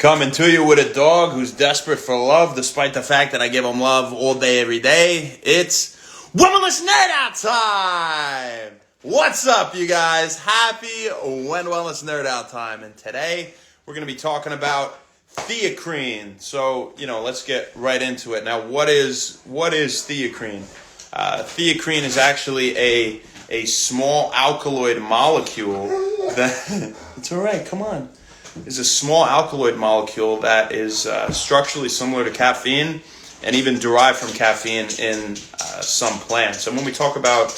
Coming to you with a dog who's desperate for love, despite the fact that I give him love all day, every day. It's Wellness Nerd Out time! What's up, you guys? Happy Wend Wellness Nerd Out time. And today, we're going to be talking about Teacrine. So, let's get right into it. Now, what is Teacrine? Teacrine is actually a small alkaloid molecule that... It's all right, come on. Is a small alkaloid molecule that is structurally similar to caffeine and even derived from caffeine in some plants. And when we talk about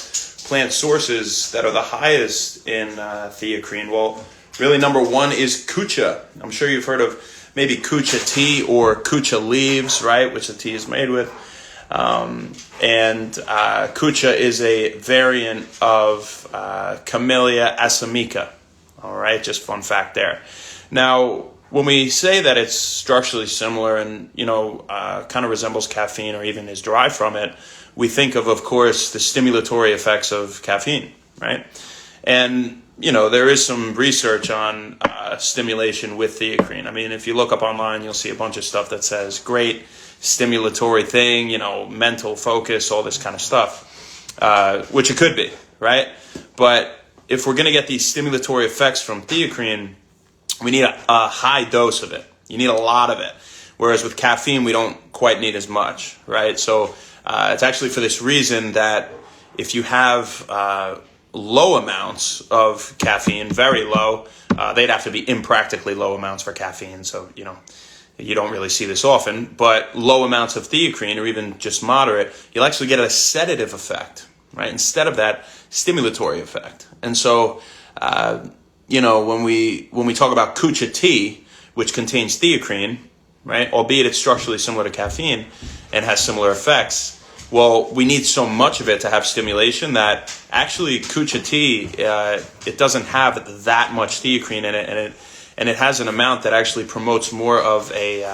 plant sources that are the highest in Teacrine, well, really number one is kucha. I'm sure you've heard of maybe kucha tea or kucha leaves, right, which the tea is made with. And kucha is a variant of Camellia assamica. All right, just fun fact there. Now, when we say that it's structurally similar and, kind of resembles caffeine or even is derived from it, we think of course, the stimulatory effects of caffeine, right? And, there is some research on stimulation with Teacrine. I mean, if you look up online, you'll see a bunch of stuff that says great stimulatory thing, mental focus, all this kind of stuff, which it could be, right? But if we're going to get these stimulatory effects from Teacrine, we need a high dose of it. You need a lot of it. Whereas with caffeine, we don't quite need as much, right? So it's actually for this reason that if you have low amounts of caffeine, very low, they'd have to be impractically low amounts for caffeine. So, you don't really see this often. But low amounts of Teacrine, or even just moderate, you'll actually get a sedative effect, right? Instead of that stimulatory effect. And so... when we talk about kucha tea, which contains Teacrine, right, albeit it's structurally similar to caffeine and has similar effects, well, we need so much of it to have stimulation that actually kucha tea, it doesn't have that much Teacrine in it, and it has an amount that actually promotes more of a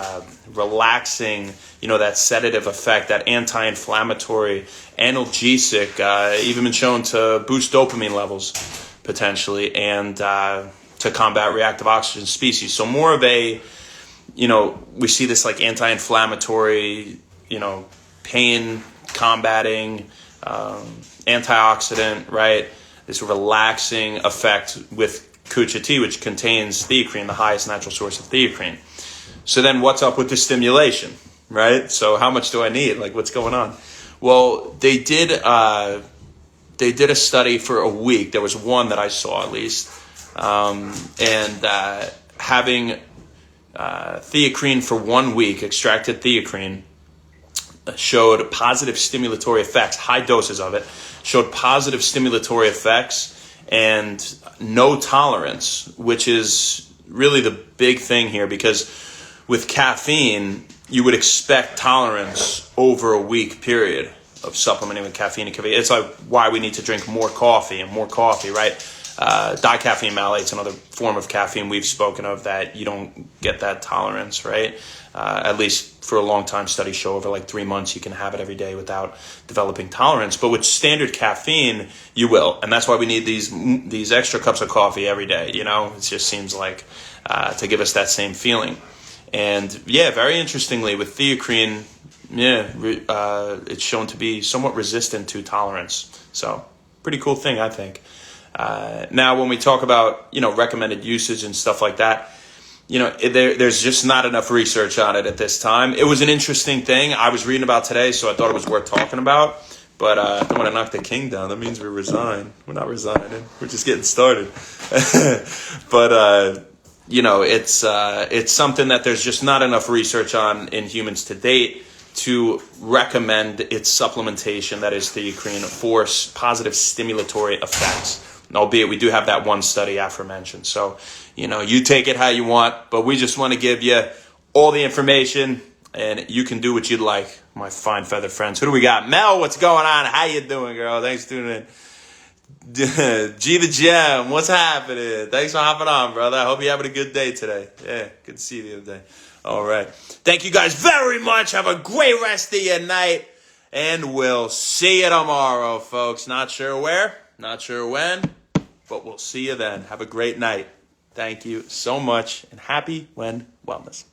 relaxing, that sedative effect, that anti-inflammatory, analgesic, even been shown to boost dopamine levels, potentially, and to combat reactive oxygen species. So more of a, we see this like anti-inflammatory, pain combating, antioxidant, right? This relaxing effect with kucha tea, which contains Teacrine, the highest natural source of Teacrine. So then what's up with the stimulation, right? So how much do I need? Like, what's going on? Well, they did a study for a week. There was one that I saw, at least. Having Teacrine for 1 week, extracted Teacrine, showed positive stimulatory effects. High doses of it showed positive stimulatory effects and no tolerance, which is really the big thing here, because with caffeine, you would expect tolerance over a week period of supplementing with caffeine. It's like why we need to drink more coffee, right? Dicaffeine malate's another form of caffeine we've spoken of that you don't get that tolerance, right? At least for a long time, studies show over like 3 months you can have it every day without developing tolerance. But with standard caffeine, you will. And that's why we need these extra cups of coffee every day, It just seems like to give us that same feeling. And yeah, very interestingly, with Teacrine, it's shown to be somewhat resistant to tolerance. So, pretty cool thing, I think. Now, when we talk about, recommended usage and stuff like that, there's just not enough research on it at this time. It was an interesting thing I was reading about today, so I thought it was worth talking about. But I don't want to knock the king down. That means we resign. We're not resigning. We're just getting started. But, it's something that there's just not enough research on in humans to date to recommend its supplementation, that is Teacrine, for positive stimulatory effects. Albeit we do have that one study aforementioned. So, you take it how you want, but we just want to give you all the information, and you can do what you'd like, my fine feathered friends. Who do we got? Mel, what's going on? How you doing, girl? Thanks for tuning in. G the Gem, what's happening? Thanks for hopping on, brother. I hope you're having a good day today. Yeah, good to see you the other day. All right. Thank you guys very much. Have a great rest of your night, and we'll see you tomorrow, folks. Not sure where, not sure when, but we'll see you then. Have a great night. Thank you so much, and happy Wend Wellness.